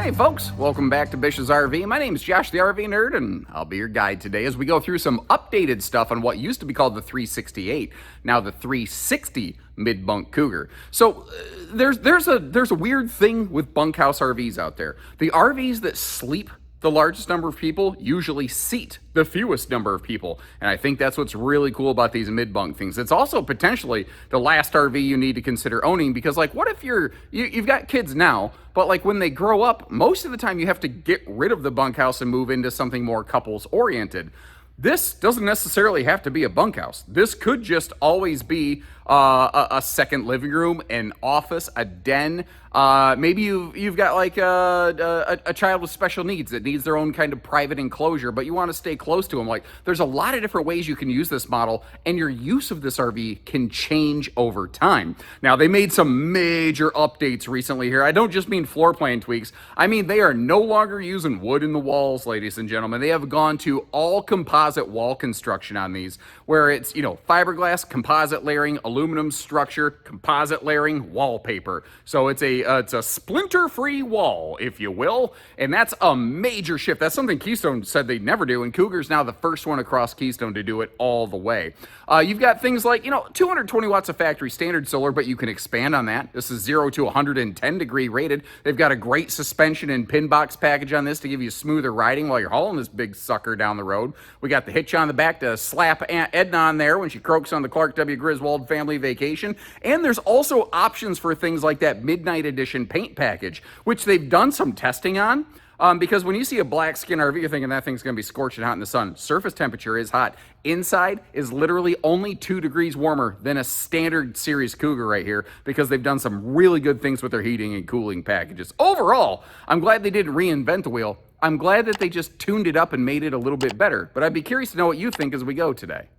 Hey folks, welcome back to Bish's RV. My name is Josh the RV Nerd, and I'll be your guide today as we go through some updated stuff on what used to be called the 368, now the 360 Midbunk Cougar. So there's a weird thing with bunkhouse RVs out there. The RVs that sleep the largest number of people usually seat the fewest number of people. And I think that's what's really cool about these mid-bunk things. It's also potentially the last RV you need to consider owning, because like, what if you've got kids now, but like when they grow up, most of the time you have to get rid of the bunkhouse and move into something more couples oriented. This doesn't necessarily have to be a bunkhouse. This could just always be a second living room, an office, a den. Maybe you've got like a child with special needs that needs their own kind of private enclosure, but you want to stay close to them. Like, there's a lot of different ways you can use this model, and your use of this RV can change over time. Now, they made some major updates recently here. I don't just mean floor plan tweaks. I mean, they are no longer using wood in the walls, ladies and gentlemen. They have gone to all composite wall construction on these, where it's, fiberglass, composite layering, aluminum structure, composite layering, wallpaper. So it's a splinter-free wall, if you will, and that's a major shift. That's something Keystone said they'd never do, and Cougar's now the first one across Keystone to do it all the way. You've got things like, 220 watts of factory standard solar, but you can expand on that. This is 0 to 110 degree rated. They've got a great suspension and pin box package on this to give you smoother riding while you're hauling this big sucker down the road. We got the hitch on the back to slap Aunt Edna on there when she croaks on the Clark W. Griswold family vacation. And there's also options for things like that Midnight Edition paint package, which they've done some testing on. Because when you see a black skin RV, you're thinking that thing's going to be scorching hot in the sun. Surface temperature is hot. Inside is literally only 2 degrees warmer than a standard series Cougar right here, because they've done some really good things with their heating and cooling packages. Overall, I'm glad they didn't reinvent the wheel. I'm glad that they just tuned it up and made it a little bit better. But I'd be curious to know what you think as we go today.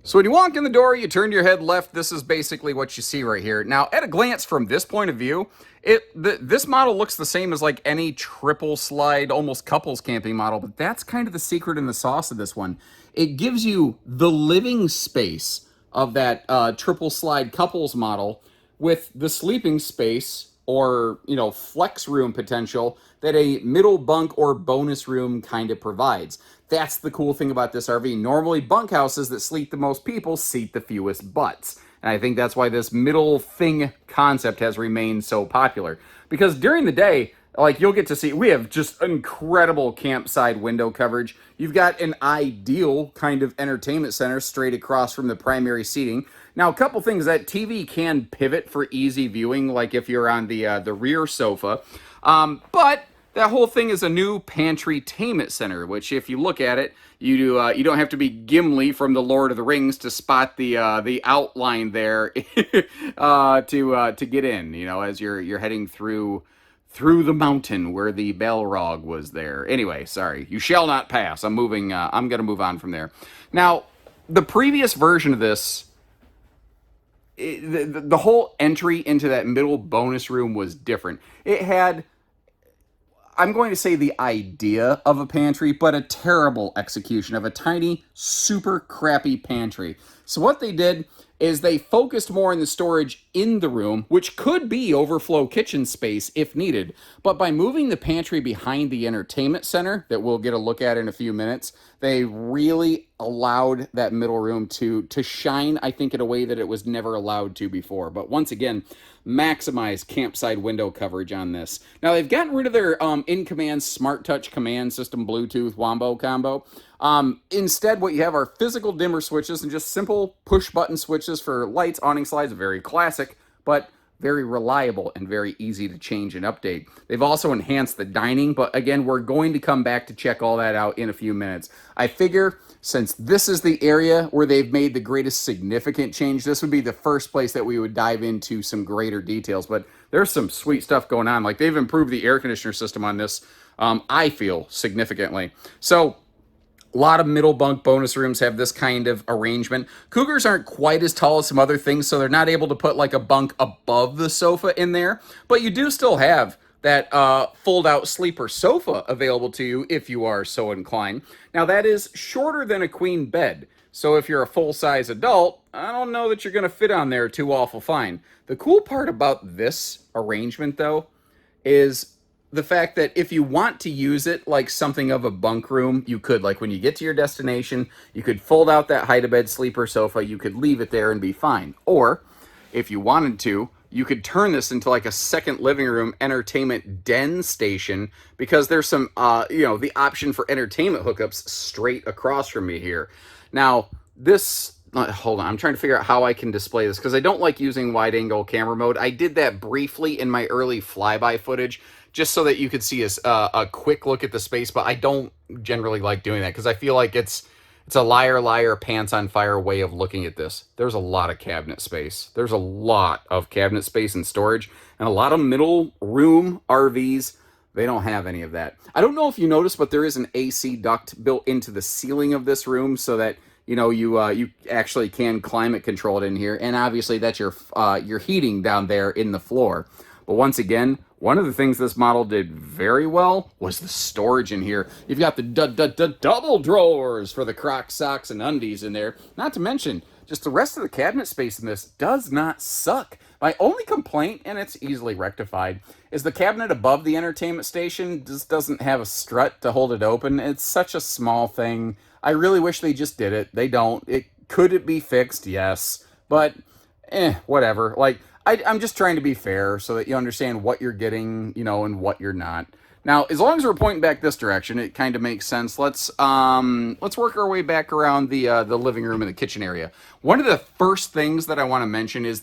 So when you walk in the door, you turn your head left. This is basically what you see right here. Now, at a glance from this point of view, this model looks the same as like any triple slide, almost couples camping model, but that's kind of the secret in the sauce of this one. It gives you the living space of that triple slide couples model with the sleeping space or, flex room potential that a middle bunk or bonus room kind of provides. That's the cool thing about this RV. Normally, bunkhouses that sleep the most people seat the fewest butts. And I think that's why this middle thing concept has remained so popular. Because during the day, like, you'll get to see, we have just incredible campsite window coverage. You've got an ideal kind of entertainment center straight across from the primary seating. Now, a couple things, that TV can pivot for easy viewing, like if you're on the rear sofa. But that whole thing is a new pantry-tainment center, which if you look at it, you don't have to be Gimli from the Lord of the Rings to spot the outline there to get in, as you're heading through the mountain where the Balrog was there. Anyway, sorry, you shall not pass. I'm going to move on from there. Now, the previous version of this, the whole entry into that middle bonus room was different. It had, I'm going to say, the idea of a pantry, but a terrible execution of a tiny, super crappy pantry. So what they did is they focused more on the storage in the room, which could be overflow kitchen space if needed. But by moving the pantry behind the entertainment center, that we'll get a look at in a few minutes, they really allowed that middle room to shine, I think, in a way that it was never allowed to before. But once again, maximize campsite window coverage on this. Now, they've gotten rid of their in-command smart touch command system Bluetooth wombo combo. Instead, what you have are physical dimmer switches and just simple push button switches for lights, awning slides, very classic, but very reliable and very easy to change and update. They've also enhanced the dining, but again, we're going to come back to check all that out in a few minutes. I figure since this is the area where they've made the greatest significant change, this would be the first place that we would dive into some greater details, but there's some sweet stuff going on. Like, they've improved the air conditioner system on this, I feel, significantly. So, a lot of middle bunk bonus rooms have this kind of arrangement. Cougars aren't quite as tall as some other things, so they're not able to put like a bunk above the sofa in there, but you do still have that fold-out sleeper sofa available to you if you are so inclined. Now, that is shorter than a queen bed, so if you're a full-size adult, I don't know that you're going to fit on there too awful fine. The cool part about this arrangement, though, is the fact that if you want to use it like something of a bunk room, you could. Like when you get to your destination, you could fold out that hide-a-bed sleeper sofa, you could leave it there and be fine. Or if you wanted to, you could turn this into like a second living room entertainment den station, because there's some, the option for entertainment hookups straight across from me here. Now, this, hold on, I'm trying to figure out how I can display this, because I don't like using wide angle camera mode. I did that briefly in my early flyby footage, just so that you could see a quick look at the space, but I don't generally like doing that, because I feel like it's a liar, pants on fire way of looking at this. There's a lot of cabinet space. There's a lot of cabinet space and storage, and a lot of middle room RVs, they don't have any of that. I don't know if you noticed, but there is an AC duct built into the ceiling of this room so that you actually can climate control it in here, and obviously that's your heating down there in the floor. But once again, one of the things this model did very well was the storage in here. You've got the double drawers for the Crocs, socks, and undies in there. Not to mention, just the rest of the cabinet space in this does not suck. My only complaint, and it's easily rectified, is the cabinet above the entertainment station just doesn't have a strut to hold it open. It's such a small thing. I really wish they just did it. They don't. Could it be fixed? Yes. But, whatever. Like, I'm just trying to be fair so that you understand what you're getting, and what you're not. Now, as long as we're pointing back this direction, it kind of makes sense. Let's work our way back around the living room and the kitchen area. One of the first things that I want to mention is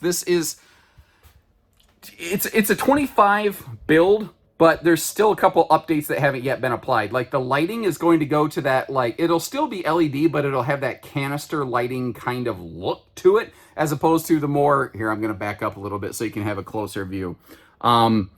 it's a 25 build, but there's still a couple updates that haven't yet been applied. Like the lighting is going to go to that, like, it'll still be LED, but it'll have that canister lighting kind of look to it, as opposed to the more, here, I'm going to back up a little bit so you can have a closer view. One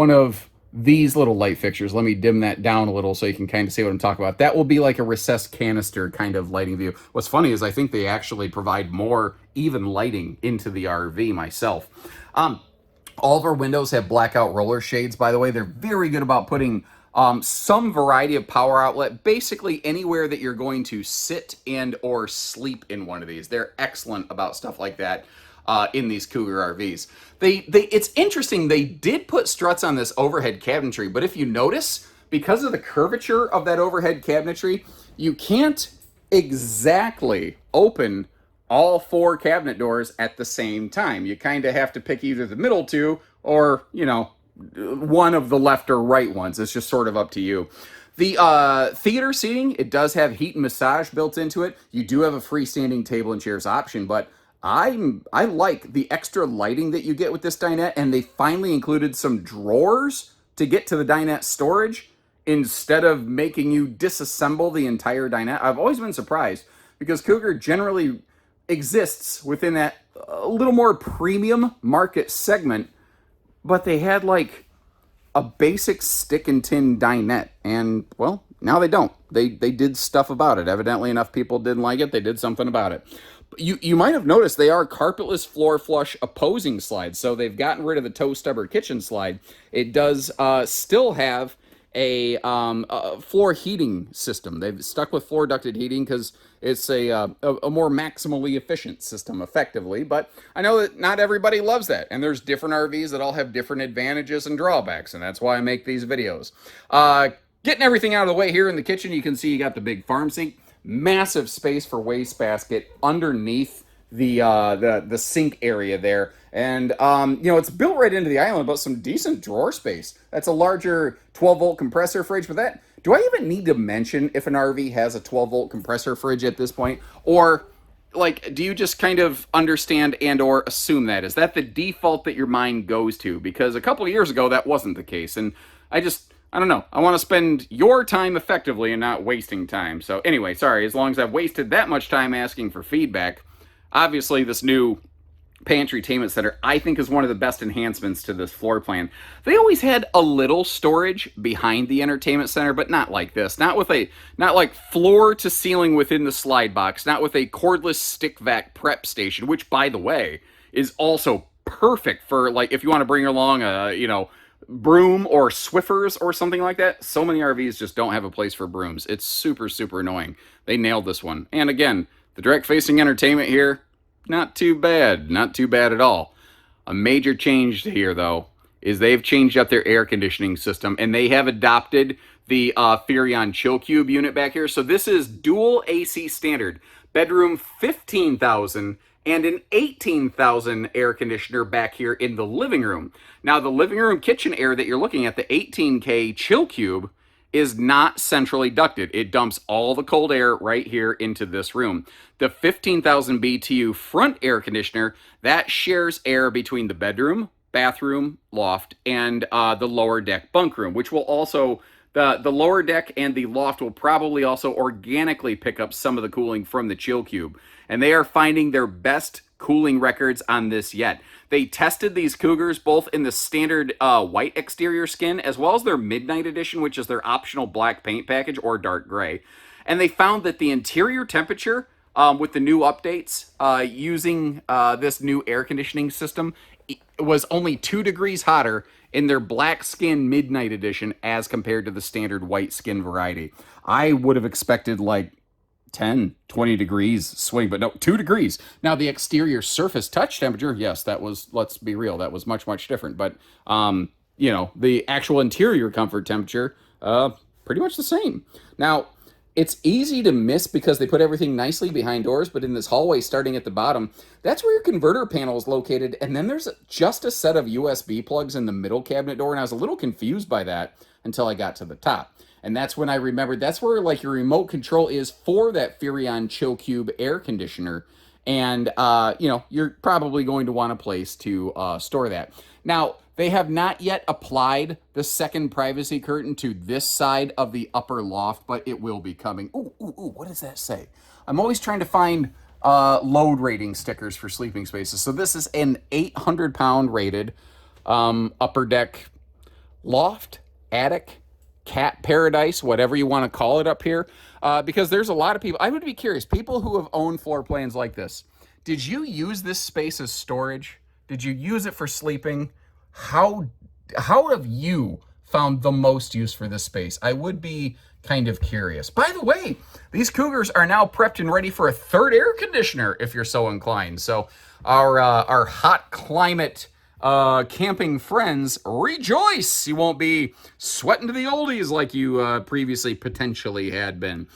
of these little light fixtures, let me dim that down a little so you can kind of see what I'm talking about. That will be like a recessed canister kind of lighting view. What's funny is I think they actually provide more even lighting into the RV myself. All of our windows have blackout roller shades, by the way. They're very good about putting some variety of power outlet basically anywhere that you're going to sit and or sleep in one of these. They're excellent about stuff like that in these Cougar RVs. It's interesting, they did put struts on this overhead cabinetry, but if you notice, because of the curvature of that overhead cabinetry, you can't exactly open all 4 cabinet doors at the same time. You kind of have to pick either the middle two or, one of the left or right ones. It's just sort of up to you. The theater seating, it does have heat and massage built into it. You do have a freestanding table and chairs option, but I like the extra lighting that you get with this dinette, and they finally included some drawers to get to the dinette storage instead of making you disassemble the entire dinette. I've always been surprised because Cougar generally exists within that a little more premium market segment, but they had like a basic stick and tin dinette, and well, now they don't. They did stuff about it. Evidently enough people didn't like it. They did something about it. You might have noticed they are carpetless floor flush opposing slides, so they've gotten rid of the toe stubber kitchen slide. It does still have a floor heating system. They've stuck with floor ducted heating because it's a more maximally efficient system effectively, but I know that not everybody loves that, and there's different RVs that all have different advantages and drawbacks, and that's why I make these videos. Getting everything out of the way here in the kitchen, you can see you got the big farm sink, massive space for wastebasket underneath the sink area there. And, it's built right into the island, but some decent drawer space. That's a larger 12-volt compressor fridge, but do I even need to mention if an RV has a 12-volt compressor fridge at this point? Or, like, do you just kind of understand and or assume that? Is that the default that your mind goes to? Because a couple of years ago, that wasn't the case. And I don't know. I want to spend your time effectively and not wasting time. So anyway, sorry, as long as I've wasted that much time asking for feedback, obviously this new pantry entertainment center, I think, is one of the best enhancements to this floor plan. They always had a little storage behind the entertainment center, but not like this. Not like floor to ceiling within the slide box, not with a cordless stick vac prep station, which, by the way, is also perfect for, like, if you want to bring along a, broom or Swiffers or something like that. So many RVs just don't have a place for brooms. It's super, super annoying. They nailed this one. And again, the direct facing entertainment here, not too bad. Not too bad at all. A major change here, though, is they've changed up their air conditioning system, and they have adopted the Furrion Chill Cube unit back here. So this is dual AC standard, bedroom 15,000 and an 18,000 air conditioner back here in the living room. Now the living room kitchen air that you're looking at, the 18K Chill Cube, is not centrally ducted. It dumps all the cold air right here into this room. The 15,000 BTU front air conditioner, that shares air between the bedroom, bathroom, loft, and the lower deck bunk room, which will also, the lower deck and the loft will probably also organically pick up some of the cooling from the Chill Cube. And they are finding their best cooling records on this yet. They tested these Cougars both in the standard white exterior skin as well as their Midnight Edition, which is their optional black paint package, or dark gray. And they found that the interior temperature with the new updates using this new air conditioning system was only 2 degrees hotter in their black skin Midnight Edition as compared to the standard white skin variety. I would have expected like 10, 20 degrees swing, but no, 2 degrees. Now, the exterior surface touch temperature, yes, that was, let's be real, that was much, much different. But, you know, the actual interior comfort temperature, pretty much the same. Now, it's easy to miss because they put everything nicely behind doors, but in this hallway starting at the bottom, that's where your converter panel is located. And then there's just a set of USB plugs in the middle cabinet door, and I was a little confused by that until I got to the top. And that's when I remembered that's where like your remote control is for that Furrion Chill Cube air conditioner. And, you know, you're probably going to want a place to store that. Now, they have not yet applied the second privacy curtain to this side of the upper loft, but it will be coming. Ooh, what does that say? I'm always trying to find load rating stickers for sleeping spaces. So this is an 800-pound rated upper deck loft, attic, cat paradise, whatever you want to call it up here, because there's a lot of people. I would be curious, people who have owned floor plans like this, did you use this space as storage? Did you use it for sleeping? How have you found the most use for this space? I would be kind of curious. By the way, these Cougars are now prepped and ready for a third air conditioner if you're so inclined. So our hot climate camping friends, rejoice! You won't be sweating to the oldies like you previously potentially had been.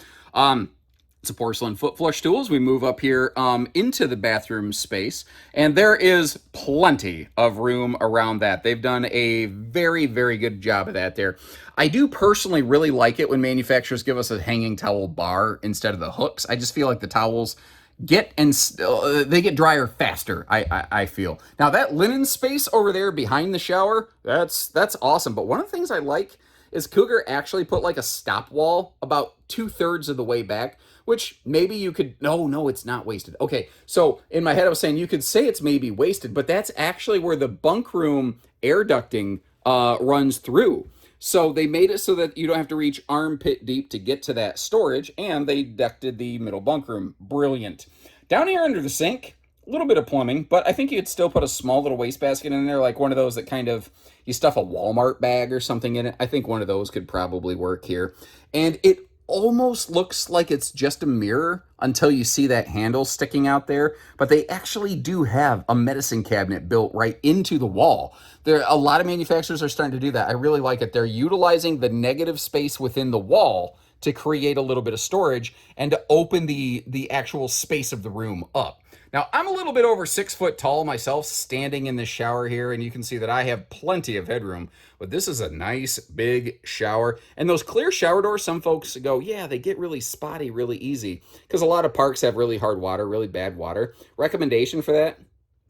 It's a porcelain foot flush stool as we move up here into the bathroom space, and there is plenty of room around that. They've done a very, very good job of that there. I do personally really like it when manufacturers give us a hanging towel bar instead of the hooks. I just feel like the towels get drier faster, I feel. Now that linen space over there behind the shower, that's awesome. But one of the things I like is Cougar actually put like a stop wall about 2/3 of the way back, which maybe you could, no, it's not wasted. Okay, so in my head I was saying you could say it's maybe wasted, but that's actually where the bunk room air ducting runs through. So they made it so that you don't have to reach armpit deep to get to that storage, and they ducted the middle bunk room. Brilliant. Down here under the sink, a little bit of plumbing, but I think you could still put a small little wastebasket in there, like one of those that kind of, you stuff a Walmart bag or something in it. I think one of those could probably work here. And it almost looks like it's just a mirror until you see that handle sticking out there, but they actually do have a medicine cabinet built right into the wall. A lot of manufacturers are starting to do that. I really like it. They're utilizing the negative space within the wall to create a little bit of storage and to open the actual space of the room up. Now, I'm a little bit over 6 foot tall myself, standing in the shower here, and you can see that I have plenty of headroom, but this is a nice big shower. And those clear shower doors, some folks go, yeah, they get really spotty really easy, because a lot of parks have really hard water, really bad water. Recommendation for that,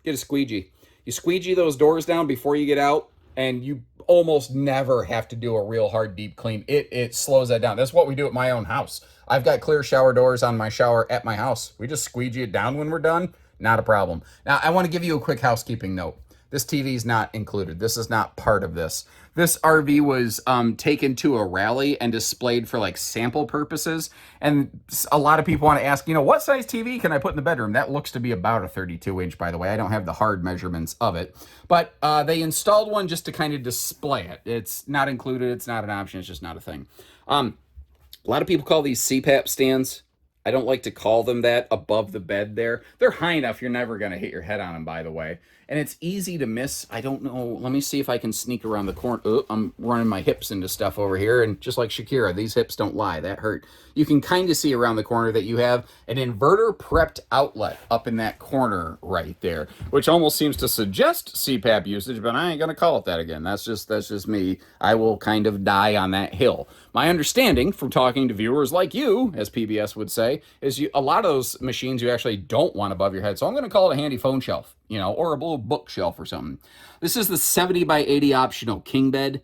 get a squeegee. You squeegee those doors down before you get out, and you almost never have to do a real hard deep clean. It slows that down. That's what we do at my own house. I've got clear shower doors on my shower at my house. We just squeegee it down when we're done. Not a problem. Now, I want to give you a quick housekeeping note. This TV is not included. This is not part of this. This RV was taken to a rally and displayed for like sample purposes. And a lot of people want to ask, what size TV can I put in the bedroom? That looks to be about a 32-inch, by the way. I don't have the hard measurements of it. But they installed one just to kind of display it. It's not included. It's not an option. It's just not a thing. A lot of people call these CPAP stands. I don't like to call them that, above the bed there. They're high enough you're never going to hit your head on them, by the way. And it's easy to miss. I don't know. Let me see if I can sneak around the corner. Oh, I'm running my hips into stuff over here. And just like Shakira, these hips don't lie. That hurt. You can kind of see around the corner that you have an inverter prepped outlet up in that corner right there, which almost seems to suggest CPAP usage, but I ain't going to call it that again. That's just me. I will kind of die on that hill. My understanding from talking to viewers like you, as PBS would say, is a lot of those machines you actually don't want above your head. So I'm going to call it a handy phone shelf, you know, or a little bookshelf or something. This is the 70 by 80 optional king bed.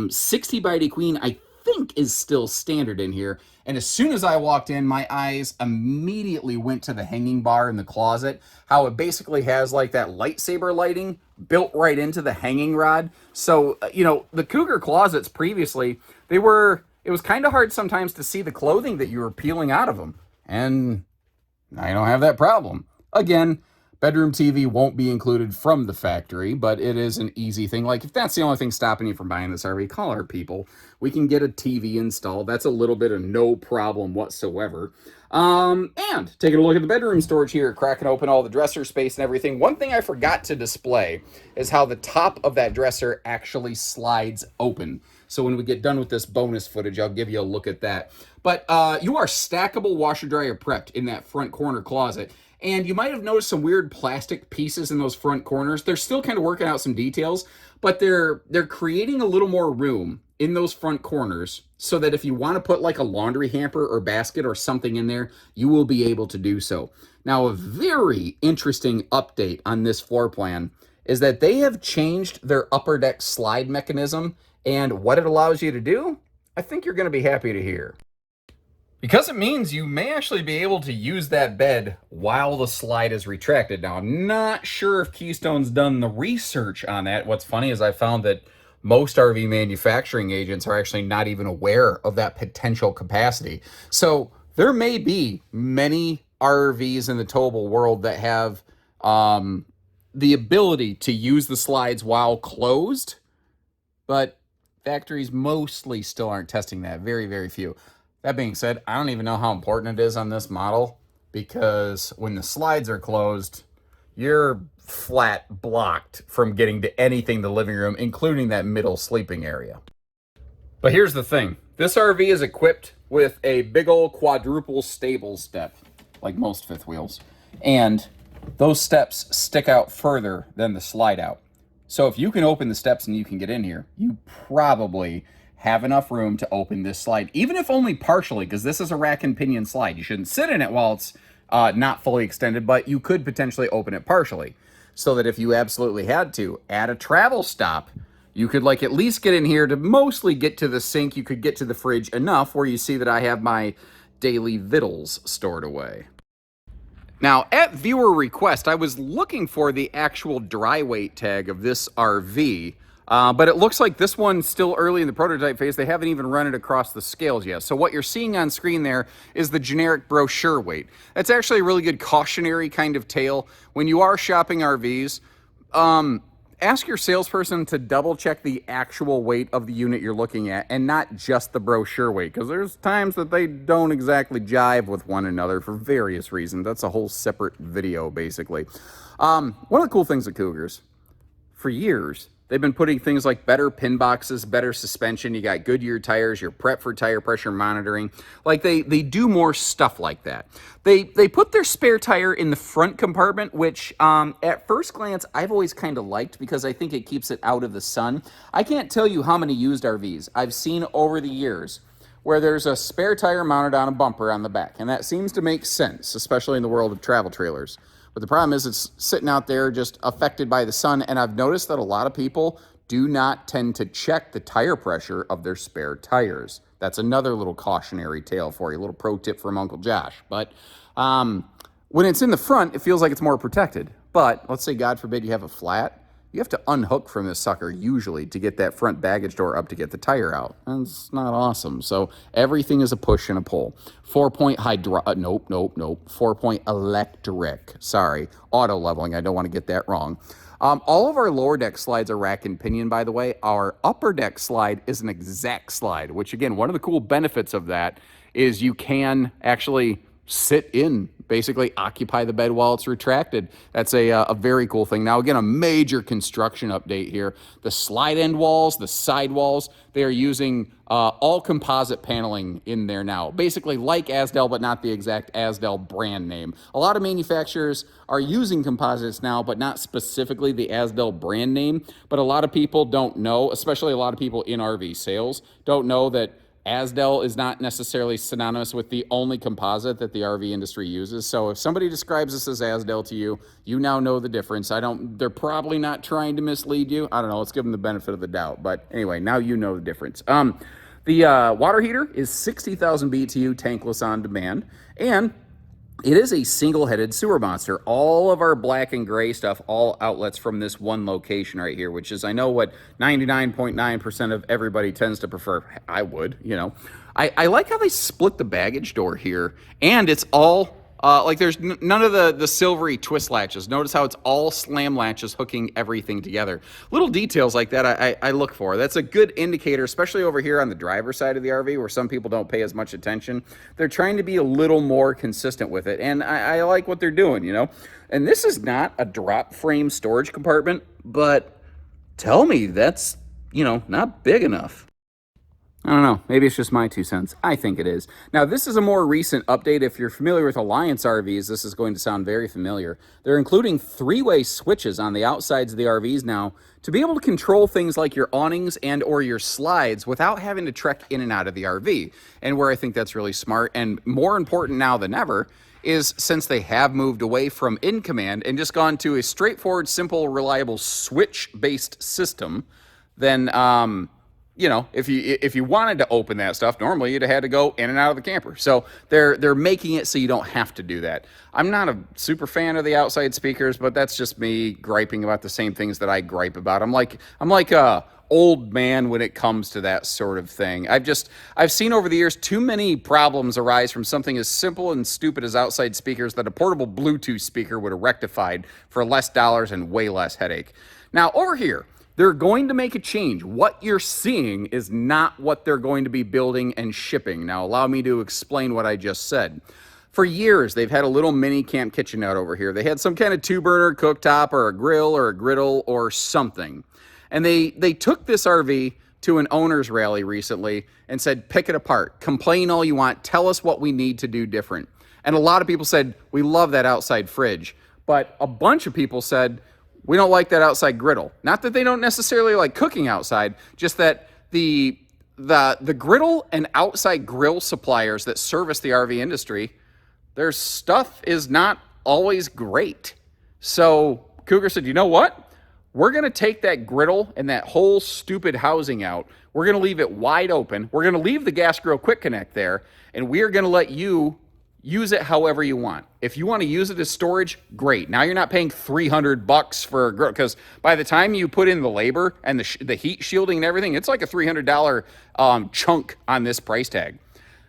60 by 80 queen, I think, is still standard in here. And as soon as I walked in, my eyes immediately went to the hanging bar in the closet, how it basically has like that lightsaber lighting built right into the hanging rod. So, you know, the Cougar closets previously, it was kind of hard sometimes to see the clothing that you were peeling out of them. And I don't have that problem. Again, bedroom TV won't be included from the factory, but it is an easy thing. Like, if that's the only thing stopping you from buying this RV, call our people. We can get a TV installed. That's a little bit of no problem whatsoever. And taking a look at the bedroom storage here, cracking open all the dresser space and everything. One thing I forgot to display is how the top of that dresser actually slides open. So when we get done with this bonus footage, I'll give you a look at that. But you are stackable washer dryer prepped in that front corner closet. And you might have noticed some weird plastic pieces in those front corners. They're still kind of working out some details, but they're creating a little more room in those front corners so that if you want to put like a laundry hamper or basket or something in there, you will be able to do so. Now, a very interesting update on this floor plan is that they have changed their upper deck slide mechanism, and what it allows you to do, I think you're going to be happy to hear. Because it means you may actually be able to use that bed while the slide is retracted. Now, I'm not sure if Keystone's done the research on that. What's funny is I found that most RV manufacturing agents are actually not even aware of that potential capacity. So there may be many RVs in the towable world that have the ability to use the slides while closed, but factories mostly still aren't testing that. Very, very few. That being said, I don't even know how important it is on this model, because when the slides are closed, you're flat blocked from getting to anything in the living room, including that middle sleeping area. But here's the thing. This RV is equipped with a big old quadruple stable step, like most fifth wheels. And those steps stick out further than the slide out. So if you can open the steps and you can get in here, you probably have enough room to open this slide, even if only partially, because this is a rack and pinion slide. You shouldn't sit in it while it's not fully extended, but you could potentially open it partially, so that if you absolutely had to, at a travel stop, you could like at least get in here to mostly get to the sink. You could get to the fridge enough where you see that I have my daily vittles stored away. Now, at viewer request, I was looking for the actual dry weight tag of this RV, but it looks like this one's still early in the prototype phase. They haven't even run it across the scales yet. So what you're seeing on screen there is the generic brochure weight. That's actually a really good cautionary kind of tale. When you are shopping RVs, ask your salesperson to double check the actual weight of the unit you're looking at and not just the brochure weight, because there's times that they don't exactly jive with one another for various reasons. That's a whole separate video, basically. One of the cool things at Cougars, for years, they've been putting things like better pin boxes, better suspension. You got Goodyear tires, you're prepped for tire pressure monitoring. Like they do more stuff like that. They put their spare tire in the front compartment, which at first glance, I've always kind of liked because I think it keeps it out of the sun. I can't tell you how many used RVs I've seen over the years where there's a spare tire mounted on a bumper on the back. And that seems to make sense, especially in the world of travel trailers. But the problem is it's sitting out there just affected by the sun, and I've noticed that a lot of people do not tend to check the tire pressure of their spare tires. That's another little cautionary tale for you, a little pro tip from Uncle Josh. But when it's in the front, it feels like it's more protected. But let's say, God forbid, you have a flat. You have to unhook from this sucker usually to get that front baggage door up to get the tire out. And it's not awesome. So everything is a push and a pull. 4-point nope. 4-point electric. Sorry, auto leveling. I don't want to get that wrong. All of our lower deck slides are rack and pinion, by the way. Our upper deck slide is an exact slide, which again, one of the cool benefits of that is you can actually sit in, basically occupy the bed while it's retracted. That's a very cool thing. Now, again, a major construction update here. The slide end walls, the side walls, they are using all composite paneling in there now. Basically like Asdel, but not the exact Asdel brand name. A lot of manufacturers are using composites now, but not specifically the Asdel brand name. But a lot of people don't know, especially a lot of people in RV sales, don't know that Asdel is not necessarily synonymous with the only composite that the RV industry uses. So if somebody describes this as Asdel to you, you now know the difference. They're probably not trying to mislead you. I don't know, let's give them the benefit of the doubt. But anyway, now you know the difference. The water heater is 60,000 BTU tankless on demand, and it is a single-headed sewer monster. All of our black and gray stuff, all outlets from this one location right here, which is, I know what 99.9% of everybody tends to prefer. I would, you know. I like how they split the baggage door here, and it's all, like there's none of the silvery twist latches. Notice how it's all slam latches hooking everything together. Little details like that I look for. That's a good indicator, especially over here on the driver's side of the RV where some people don't pay as much attention. They're trying to be a little more consistent with it, and I like what they're doing, you know. And this is not a drop frame storage compartment, but tell me that's, you know, not big enough. I don't know. Maybe it's just my 2 cents. I think it is. Now, this is a more recent update. If you're familiar with Alliance RVs, this is going to sound very familiar. They're including three-way switches on the outsides of the RVs now to be able to control things like your awnings and or your slides without having to trek in and out of the RV. And where I think that's really smart and more important now than ever is since they have moved away from in command and just gone to a straightforward, simple, reliable switch-based system, then you know, if you wanted to open that stuff, normally you'd have had to go in and out of the camper. So they're making it so you don't have to do that. I'm not a super fan of the outside speakers, but that's just me griping about the same things that I gripe about. I'm like a old man when it comes to that sort of thing. I've seen over the years too many problems arise from something as simple and stupid as outside speakers that a portable Bluetooth speaker would have rectified for less dollars and way less headache. Now over here, they're going to make a change. What you're seeing is not what they're going to be building and shipping. Now, allow me to explain what I just said. For years, they've had a little mini camp kitchen out over here. They had some kind of two-burner cooktop or a grill or a griddle or something. And they took this RV to an owner's rally recently and said, pick it apart. Complain all you want. Tell us what we need to do different. And a lot of people said, we love that outside fridge. But a bunch of people said, we don't like that outside griddle. Not that they don't necessarily like cooking outside, just that the griddle and outside grill suppliers that service the RV industry, their stuff is not always great. So Cougar said, you know what? We're going to take that griddle and that whole stupid housing out. We're going to leave it wide open. We're going to leave the gas grill quick connect there, and we are going to let you use it however you want. If you want to use it as storage, great. Now you're not paying $300 for a grill, because by the time you put in the labor and the heat shielding and everything, it's like a $300 chunk on this price tag.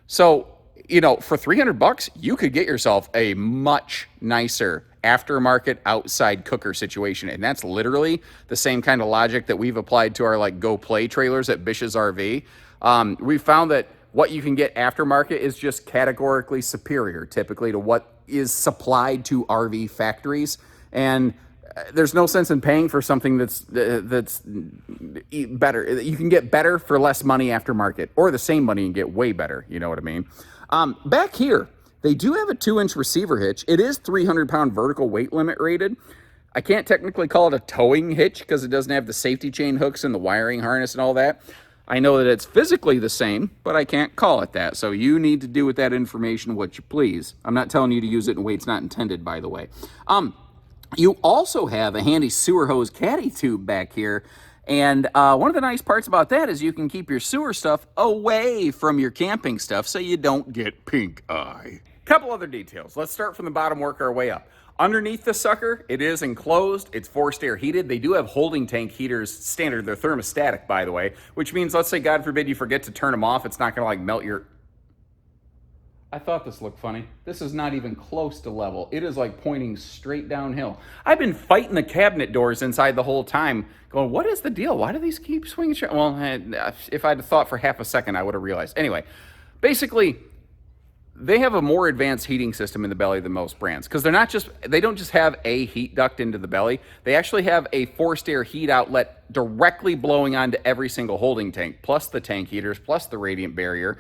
So, you know, for $300, you could get yourself a much nicer aftermarket outside cooker situation. And that's literally the same kind of logic that we've applied to our like Go Play trailers at Bish's RV. We found that what you can get aftermarket is just categorically superior, typically, to what is supplied to RV factories. And there's no sense in paying for something that's better. You can get better for less money aftermarket, or the same money and get way better. You know what I mean? Back here, they do have a 2-inch receiver hitch. It is 300-pound vertical weight limit rated. I can't technically call it a towing hitch because it doesn't have the safety chain hooks and the wiring harness and all that. I know that it's physically the same, but I can't call it that. So you need to do with that information what you please. I'm not telling you to use it in a way it's not intended, by the way. You also have a handy sewer hose caddy tube back here. And one of the nice parts about that is you can keep your sewer stuff away from your camping stuff so you don't get pink eye. Couple other details. Let's start from the bottom, work our way up. Underneath the sucker, it is enclosed. It's forced air heated. They do have holding tank heaters standard. They're thermostatic, by the way, which means, let's say, God forbid, you forget to turn them off. It's not going to like melt your... I thought this looked funny. This is not even close to level. It is like pointing straight downhill. I've been fighting the cabinet doors inside the whole time, going, what is the deal? Why do these keep swinging? Well, if I'd thought for half a second, I would have realized. Anyway, basically, they have a more advanced heating system in the belly than most brands, because they don't just have a heat duct into the belly. They actually have a forced air heat outlet directly blowing onto every single holding tank, plus the tank heaters, plus the radiant barrier.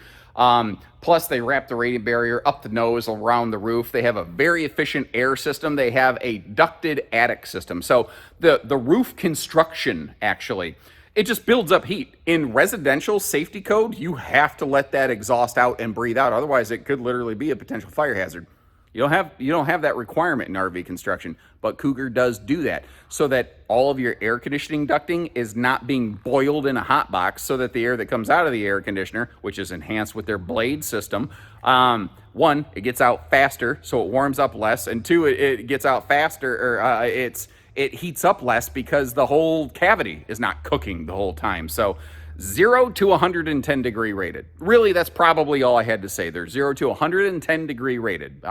Plus they wrap the radiant barrier up the nose around the roof. They have a very efficient air system. They have a ducted attic system. So the roof construction, actually, it just builds up heat. In residential safety code, you have to let that exhaust out and breathe out. Otherwise, it could literally be a potential fire hazard. You don't have that requirement in RV construction, but Cougar does do that, so that all of your air conditioning ducting is not being boiled in a hot box, so that the air that comes out of the air conditioner, which is enhanced with their blade system, one, it gets out faster, so it warms up less, and two, it gets out faster, or it heats up less because the whole cavity is not cooking the whole time. So 0 to 110 degree rated. Really, that's probably all I had to say. They're 0 to 110 degree rated.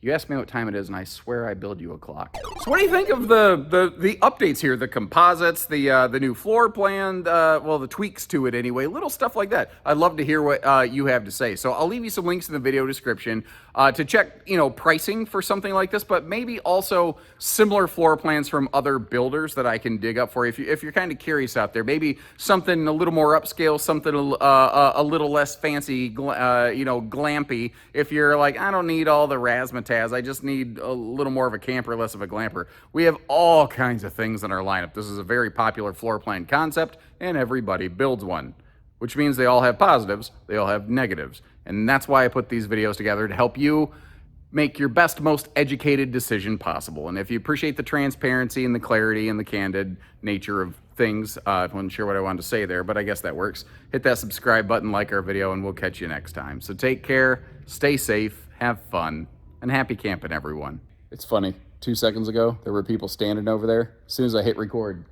You asked me what time it is, and I swear I build you a clock. So what do you think of the updates here? The composites, the new floor plan, well, the tweaks to it anyway, little stuff like that. I'd love to hear what you have to say. So I'll leave you some links in the video description to check, pricing for something like this, but maybe also similar floor plans from other builders that I can dig up for you. If you're kind of curious out there, maybe something a little more upscale, something a little less fancy, glampy. If you're like, I don't need all the razzmatazz, I just need a little more of a camper, less of a glamper. We have all kinds of things in our lineup. This is a very popular floor plan concept, and everybody builds one, which means they all have positives, they all have negatives. And that's why I put these videos together, to help you make your best, most educated decision possible. And if you appreciate the transparency and the clarity and the candid nature of things, I wasn't sure what I wanted to say there, but I guess that works. Hit that subscribe button, like our video, and we'll catch you next time. So take care, stay safe, have fun, and happy camping, everyone. It's funny, 2 seconds ago, there were people standing over there. As soon as I hit record,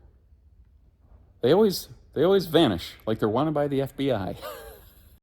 they always vanish, like they're wanted by the FBI.